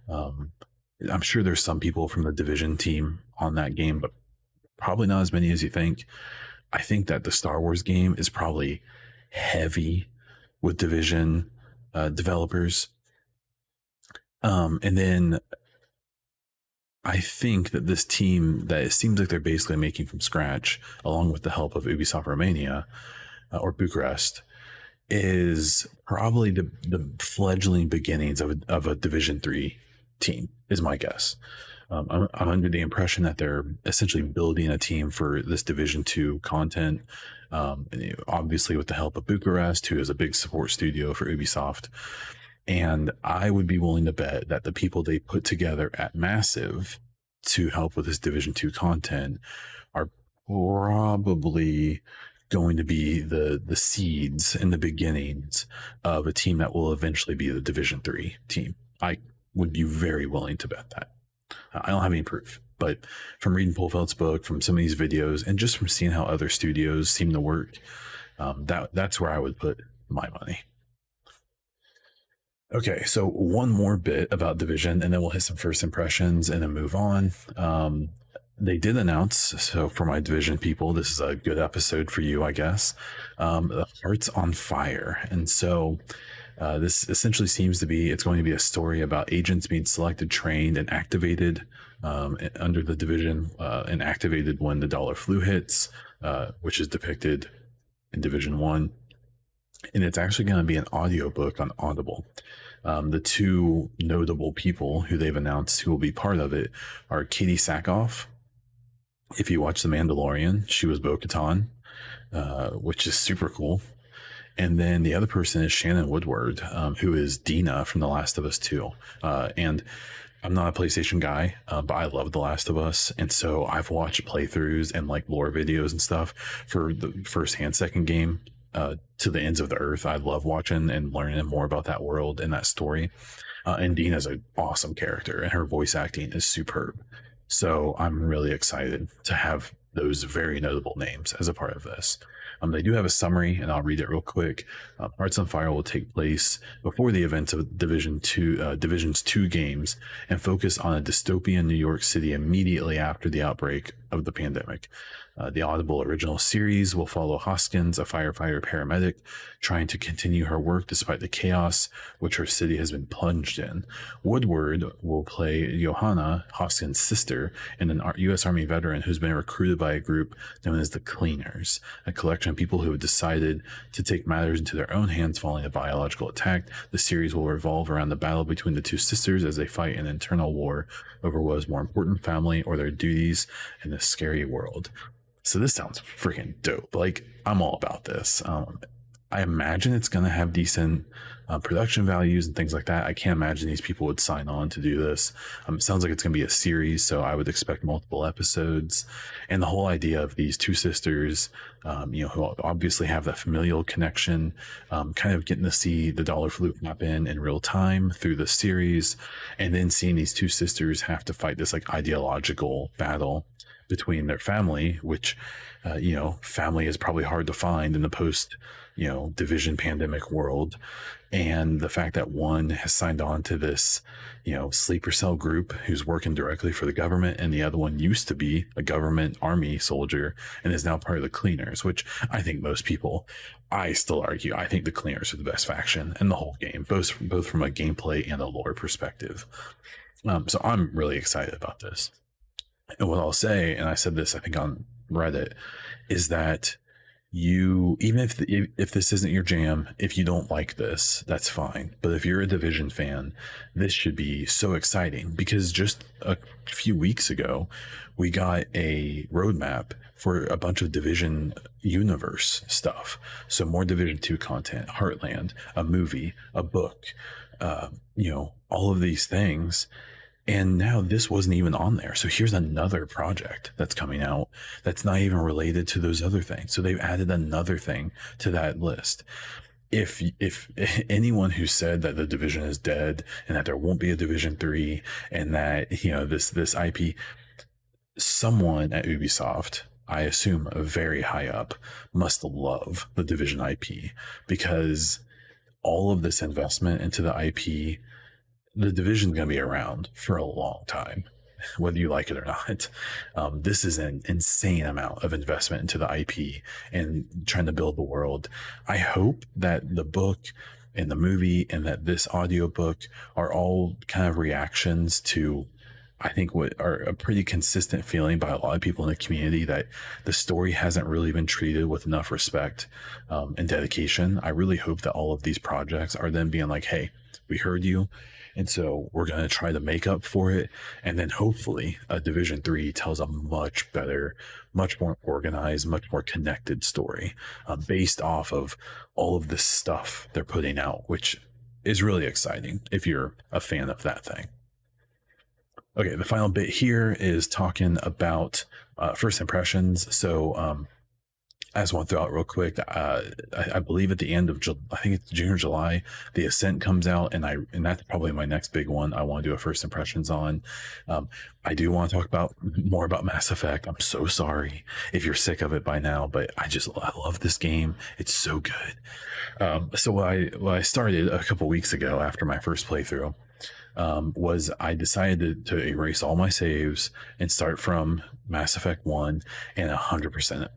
I'm sure there's some people from the Division team on that game, but probably not as many as you think. I think that the Star Wars game is probably heavy with Division developers. And then I think that this team that it seems like they're basically making from scratch, along with the help of Ubisoft Romania or Bucharest, is probably the fledgling beginnings of a Division 3 team, is my guess. I'm under the impression that they're essentially building a team for this Division 2 content, obviously with the help of Bucharest, who is a big support studio for Ubisoft. And I would be willing to bet that the people they put together at Massive to help with this Division 2 content are probably going to be the seeds and the beginnings of a team that will eventually be the Division 3 team. I would be very willing to bet that. I don't have any proof, but from reading Pulfeld's book, from some of these videos, and just from seeing how other studios seem to work, that's where I would put my money. Okay, so one more bit about Division, and then we'll hit some first impressions and then move on. They did announce, so for my division people, this is a good episode for you, I guess. The Hearts on Fire. And so this essentially seems to be, it's going to be a story about agents being selected, trained, and activated under the division, and activated when the dollar flu hits, which is depicted in Division 1. And it's actually going to be an audiobook on Audible. The two notable people who they've announced who will be part of it are Katie Sackhoff. If you watch The Mandalorian, she was Bo-Katan, which is super cool. And then the other person is Shannon Woodward, who is Dina from The Last of Us 2. And I'm not a PlayStation guy, but I love The Last of Us. And so I've watched playthroughs and like lore videos and stuff for the first and second game to the ends of the earth. I love watching and learning more about that world and that story. And Dina's an awesome character, and her voice acting is superb. So I'm really excited to have those very notable names as a part of this. They do have a summary, and I'll read it real quick. Hearts on Fire will take place before the events of Division's 2 games and focus on a dystopian New York City immediately after the outbreak of the pandemic. The Audible original series will follow Hoskins, a firefighter paramedic, trying to continue her work despite the chaos which her city has been plunged in. Woodward will play Johanna, Hoskins' sister, and an U.S. Army veteran who's been recruited by a group known as the Cleaners, a collection of people who have decided to take matters into their own hands following a biological attack. The series will revolve around the battle between the two sisters as they fight an internal war over what is more important, family or their duties in this scary world. So this sounds freaking dope. Like, I'm all about this. I imagine it's going to have decent production values and things like that. I can't imagine these people would sign on to do this. It sounds like it's going to be a series, so I would expect multiple episodes. And the whole idea of these two sisters, who obviously have that familial connection, kind of getting to see the dollar flu happen in real time through the series, and then seeing these two sisters have to fight this like ideological battle between their family, which, family is probably hard to find in the post, division pandemic world. And the fact that one has signed on to this, sleeper cell group who's working directly for the government, and the other one used to be a government army soldier and is now part of the Cleaners, which I think most people, I still argue, I think the Cleaners are the best faction in the whole game, both from a gameplay and a lore perspective. So I'm really excited about this. And what I'll say, and I said this, I think on Reddit, is that even if this isn't your jam, if you don't like this, that's fine. But if you're a Division fan, this should be so exciting, because just a few weeks ago, we got a roadmap for a bunch of Division universe stuff. So more Division 2 content, Heartland, a movie, a book, all of these things. And now this wasn't even on there. So here's another project that's coming out that's not even related to those other things. So they've added another thing to that list. If anyone who said that the Division is dead and that there won't be a Division 3 and that, this IP, someone at Ubisoft, I assume very high up, must love the Division IP, because all of this investment into the IP, the Division's going to be around for a long time, whether you like it or not. This is an insane amount of investment into the IP and trying to build the world. I hope that the book and the movie and that this audiobook are all kind of reactions to, I think, what are a pretty consistent feeling by a lot of people in the community, that the story hasn't really been treated with enough respect and dedication. I really hope that all of these projects are then being like, hey, we heard you, and so we're going to try to make up for it. And then hopefully a Division 3 tells a much better, much more organized, much more connected story based off of all of this stuff they're putting out, which is really exciting if you're a fan of that thing. Okay, the final bit here is talking about first impressions. So I just want to throw out real quick. I believe at the end of I think it's June or July, the Ascent comes out, and that's probably my next big one. I want to do a first impressions on. I do want to talk more about Mass Effect. I'm so sorry if you're sick of it by now, but I love this game. It's so good. So what I started a couple weeks ago after my first playthrough was I decided to erase all my saves and start from Mass Effect 1 and 100% it.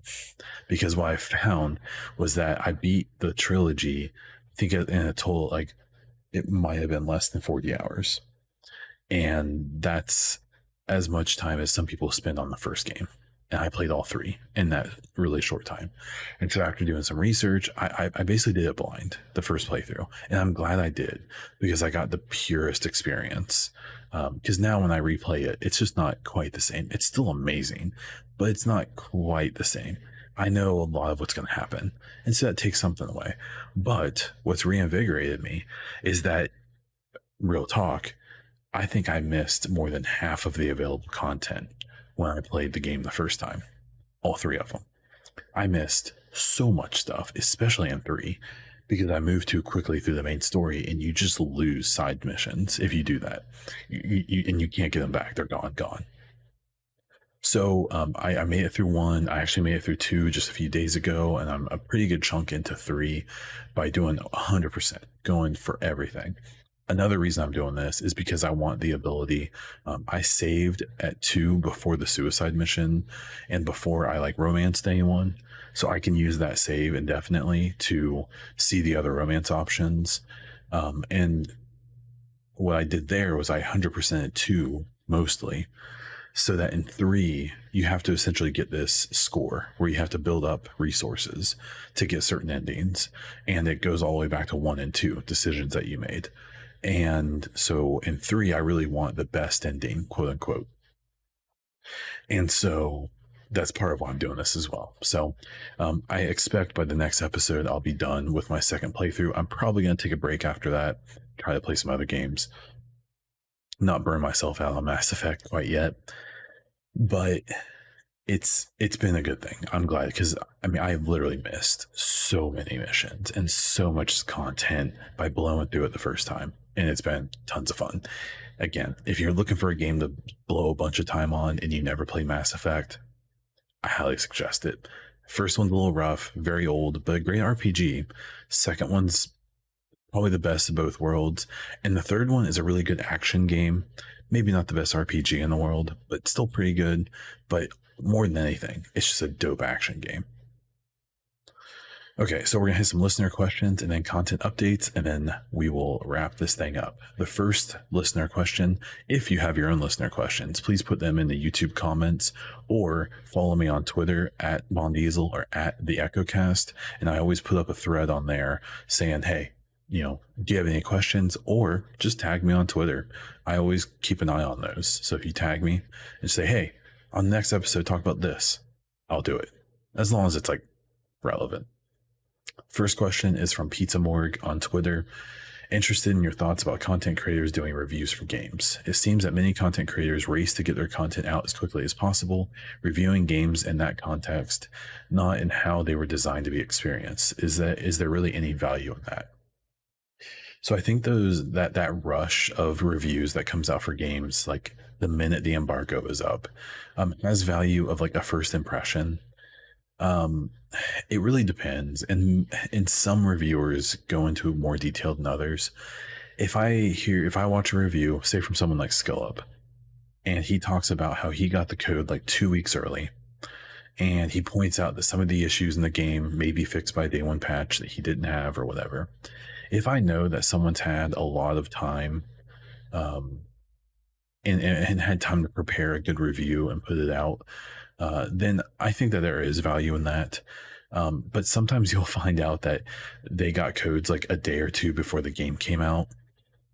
Because what I found was that I beat the trilogy, I think in a total, like, it might have been less than 40 hours. And that's as much time as some people spend on the first game. And I played all three in that really short time. And so after doing some research, I basically did it blind the first playthrough. And I'm glad I did, because I got the purest experience. Because now when I replay it, it's just not quite the same. It's still amazing, but it's not quite the same. I know a lot of what's going to happen. And so that takes something away. But what's reinvigorated me is that, real talk, I think I missed more than half of the available content when I played the game the first time. All three of them. I missed so much stuff, especially in 3, because I moved too quickly through the main story, and you just lose side missions if you do that. And you can't get them back. They're gone. So I made it through 1. I actually made it through 2 just a few days ago, and I'm a pretty good chunk into 3 by doing 100%, going for everything. Another reason I'm doing this is because I want the ability. I saved at 2 before the suicide mission and before I like romanced anyone. So I can use that save indefinitely to see the other romance options. And what I did there was I 100% at 2 mostly, so that in 3 you have to essentially get this score where you have to build up resources to get certain endings. And it goes all the way back to 1 and 2 decisions that you made. And so in 3, I really want the best ending, quote unquote. And so that's part of why I'm doing this as well. So I expect by the next episode, I'll be done with my second playthrough. I'm probably going to take a break after that, try to play some other games, not burn myself out on Mass Effect quite yet. But it's been a good thing. I'm glad, because I mean, I've literally missed so many missions and so much content by blowing through it the first time, and it's been tons of fun. Again, if you're looking for a game to blow a bunch of time on and you never play Mass Effect, I highly suggest it. First one's a little rough, very old, but a great RPG. Second one's probably the best of both worlds, and the third one is a really good action game. Maybe not the best RPG in the world, but still pretty good. But more than anything, it's just a dope action game. Okay, so we're gonna hit some listener questions and then content updates, and then we will wrap this thing up. The first listener question, if you have your own listener questions, please put them in the YouTube comments or follow me on Twitter at Bondiesel or at the EchoCast. And I always put up a thread on there saying, hey, do you have any questions, or just tag me on Twitter. I always keep an eye on those. So if you tag me and say, hey, on the next episode, talk about this, I'll do it, as long as it's like relevant. First question is from Pizza Morg on Twitter. Interested in your thoughts about content creators doing reviews for games. It seems that many content creators race to get their content out as quickly as possible, reviewing games in that context, not in how they were designed to be experienced. Is there really any value in that? So I think that rush of reviews that comes out for games, like the minute the embargo is up, has value of like a first impression. It really depends, and some reviewers go into more detail than others. If I watch a review, say from someone like SkillUp, and he talks about how he got the code like 2 weeks early, and he points out that some of the issues in the game may be fixed by a day 1 patch that he didn't have or whatever. If I know that someone's had a lot of time and had time to prepare a good review and put it out, then I think that there is value in that. But sometimes you'll find out that they got codes like a day or 2 before the game came out.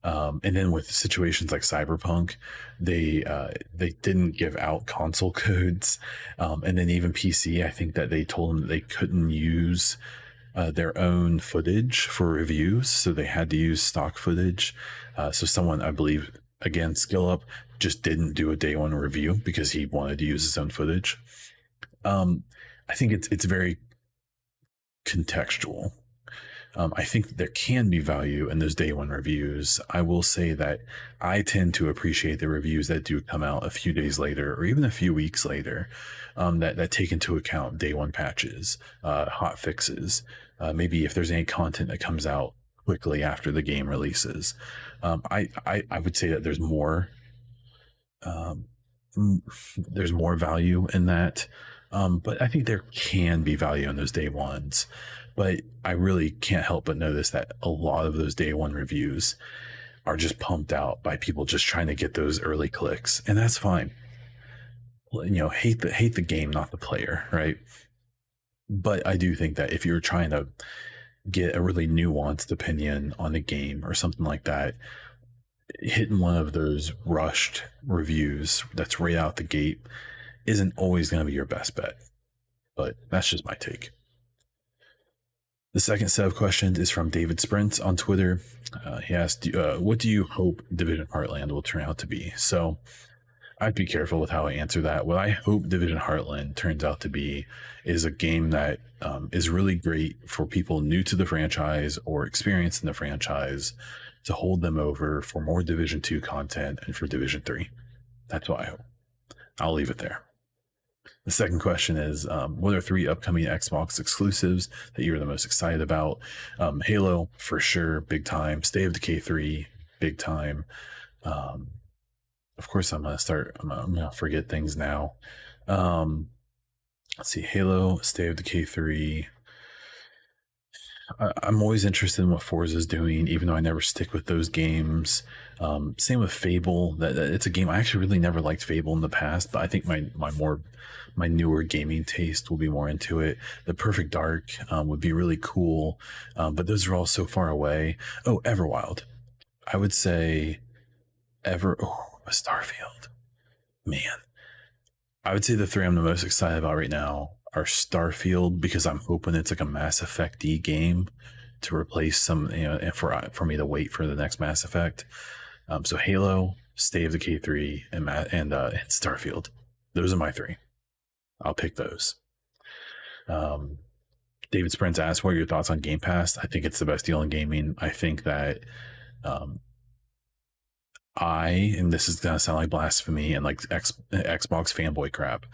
And then with situations like Cyberpunk, they didn't give out console codes. And then even PC, I think that they told them that they couldn't use their own footage for reviews, so they had to use stock footage. So someone, I believe, again, SkillUp, just didn't do a day 1 review because he wanted to use his own footage. I think it's very contextual. I think there can be value in those day 1 reviews. I will say that I tend to appreciate the reviews that do come out a few days later or even a few weeks later, that take into account day 1 patches, hot fixes, maybe if there's any content that comes out quickly after the game releases. I would say that um, there's more value in that. But I think there can be value in those day ones. But I really can't help but notice that a lot of those day one reviews are just pumped out by people just trying to get those early clicks, and that's fine. Hate the game, not the player, right? But I do think that if you're trying to get a really nuanced opinion on the game or something like that, hitting one of those rushed reviews that's right out the gate isn't always going to be your best bet. But that's just my take. The second set of questions is from David Sprints on Twitter. He asked, what do you hope Division Heartland will turn out to be? So I'd be careful with how I answer that. What I hope Division Heartland turns out to be is a game that is really great for people new to the franchise or experienced in the franchise, to hold them over for more Division 2 content and for Division 3. That's what I hope. I'll leave it there. The second question is, what are 3 upcoming Xbox exclusives that you're the most excited about? Halo, for sure, big time. State of Decay 3, big time. Of course, I'm going to forget things now. Let's see, Halo, State of Decay 3. I'm always interested in what Forza is doing, even though I never stick with those games. Same with Fable. That it's a game I actually really never liked Fable in the past, but I think my newer gaming taste will be more into it. The Perfect Dark would be really cool, but those are all so far away. Oh, Everwild. I would say a Starfield. Man, I would say the 3 I'm the most excited about right now are Starfield, because I'm hoping it's like a Mass Effect-y game to replace some, and for me to wait for the next Mass Effect. So Halo, State of Decay 3, and Starfield. Those are my 3. I'll pick those. David Sprint asked, what are your thoughts on Game Pass? I think it's the best deal in gaming. I think that and this is gonna sound like blasphemy and like Xbox fanboy crap,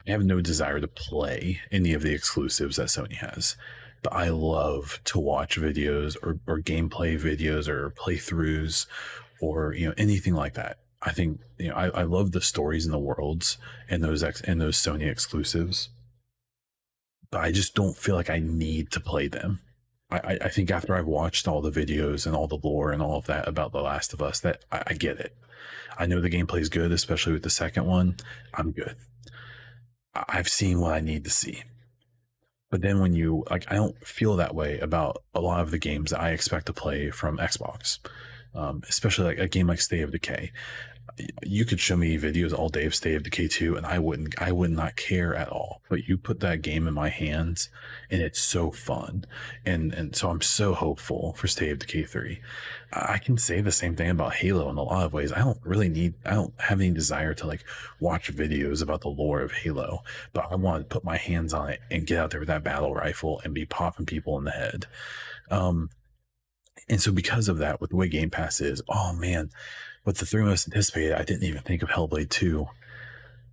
I have no desire to play any of the exclusives that Sony has, but I love to watch videos or gameplay videos or playthroughs or anything like that. I think I love the stories and the worlds and those Sony exclusives, but I just don't feel like I need to play them. I think after I've watched all the videos and all the lore and all of that about The Last of Us, that I get it. I know the gameplay is good, especially with the second one. I'm good. I've seen what I need to see. But then when I don't feel that way about a lot of the games that I expect to play from Xbox, especially like a game like State of Decay. You could show me videos all day of State of Decay 2 and I would not care at all. But you put that game in my hands and it's so fun. And so I'm so hopeful for State of Decay 3. I can say the same thing about Halo in a lot of ways. I don't have any desire to like watch videos about the lore of Halo, but I want to put my hands on it and get out there with that battle rifle and be popping people in the head. And so because of that, with the way Game Pass is, oh man, with the 3 most anticipated, I didn't even think of Hellblade 2.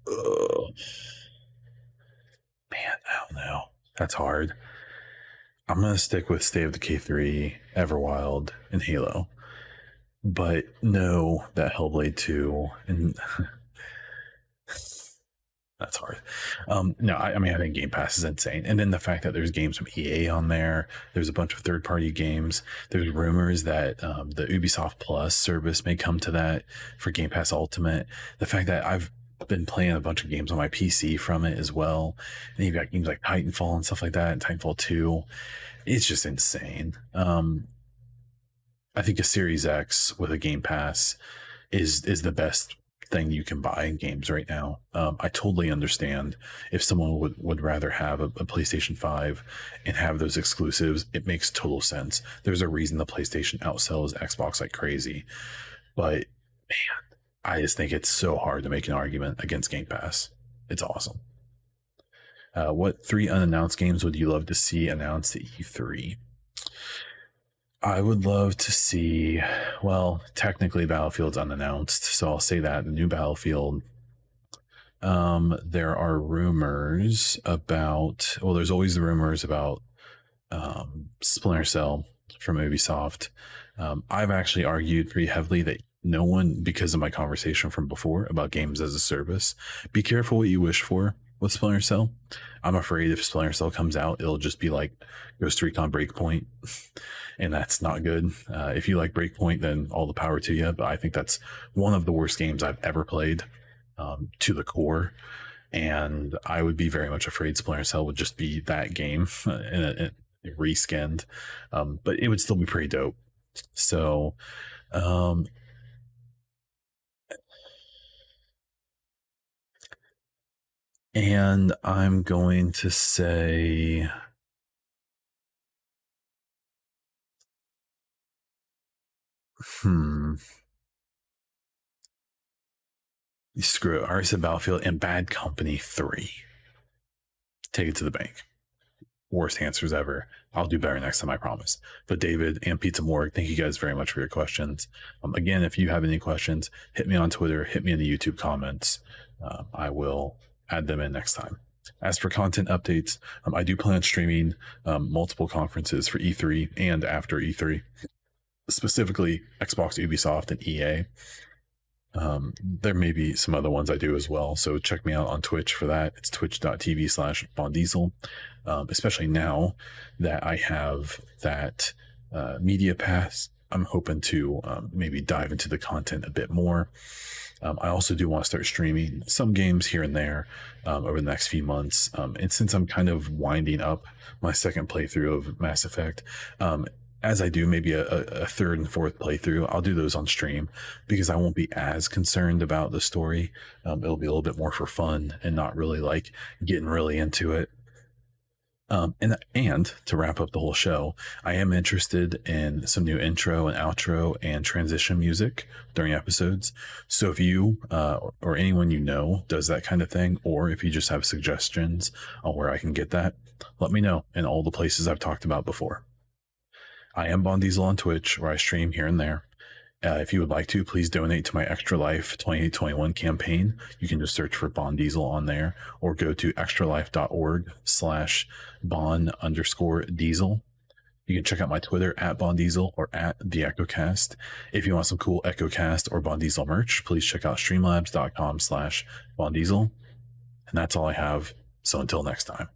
Ugh. Man, I don't know. That's hard. I'm going to stick with State of Decay 3, Everwild, and Halo. But know that Hellblade 2 and that's hard. No, I mean, I think Game Pass is insane. And then the fact that there's games from EA on there, there's a bunch of third-party games. There's rumors that the Ubisoft Plus service may come to that for Game Pass Ultimate. The fact that I've been playing a bunch of games on my PC from it as well. And you've got games like Titanfall and stuff like that, and Titanfall 2. It's just insane. I think a Series X with a Game Pass is the best thing you can buy in games right now. I totally understand if someone would rather have a PlayStation 5 and have those exclusives. It makes total sense. There's a reason the PlayStation outsells Xbox like crazy. But man, I just think it's so hard to make an argument against Game Pass. It's awesome. What 3 unannounced games would you love to see announced at E3? I would love to see, well, technically Battlefield's unannounced, so I'll say that the new Battlefield. There are rumors about, well, there's always the rumors about Splinter Cell from Ubisoft. I've actually argued pretty heavily that no one, because of my conversation from before about games as a service, be careful what you wish for with Splinter Cell. I'm afraid if Splinter Cell comes out, it'll just be like Ghost Recon Breakpoint, and that's not good. If you like Breakpoint, then all the power to you. But I think that's one of the worst games I've ever played, to the core. And I would be very much afraid Splinter Cell would just be that game in reskinned, but it would still be pretty dope. So, um, and I'm going to say, screw it. Arson Battlefield and Bad Company 3. Take it to the bank. Worst answers ever. I'll do better next time, I promise. But David and Pizza Morg, thank you guys very much for your questions. Again, if you have any questions, hit me on Twitter, hit me in the YouTube comments. I will add them in next time. As for content updates, I do plan on streaming multiple conferences for E3 and after E3, specifically Xbox, Ubisoft, and EA. There may be some other ones I do as well, so check me out on Twitch for that. It's twitch.tv/BondDiesel. Especially now that I have that media pass, I'm hoping to maybe dive into the content a bit more. I also do want to start streaming some games here and there over the next few months. And since I'm kind of winding up my second playthrough of Mass Effect, as I do maybe a third and fourth playthrough, I'll do those on stream because I won't be as concerned about the story. It'll be a little bit more for fun and not really like getting really into it. And to wrap up the whole show, I am interested in some new intro and outro and transition music during episodes. So if you or anyone you know does that kind of thing, or if you just have suggestions on where I can get that, let me know in all the places I've talked about before. I am Bond Diesel on Twitch, where I stream here and there. If you would like to, please donate to my Extra Life 2021 campaign. You can just search for Bond Diesel on there, or go to extralife.org/Bond_Diesel. You can check out my Twitter at Bond Diesel or at the EchoCast. If you want some cool EchoCast or Bond Diesel merch, please check out streamlabs.com/Bond Diesel. And that's all I have. So until next time.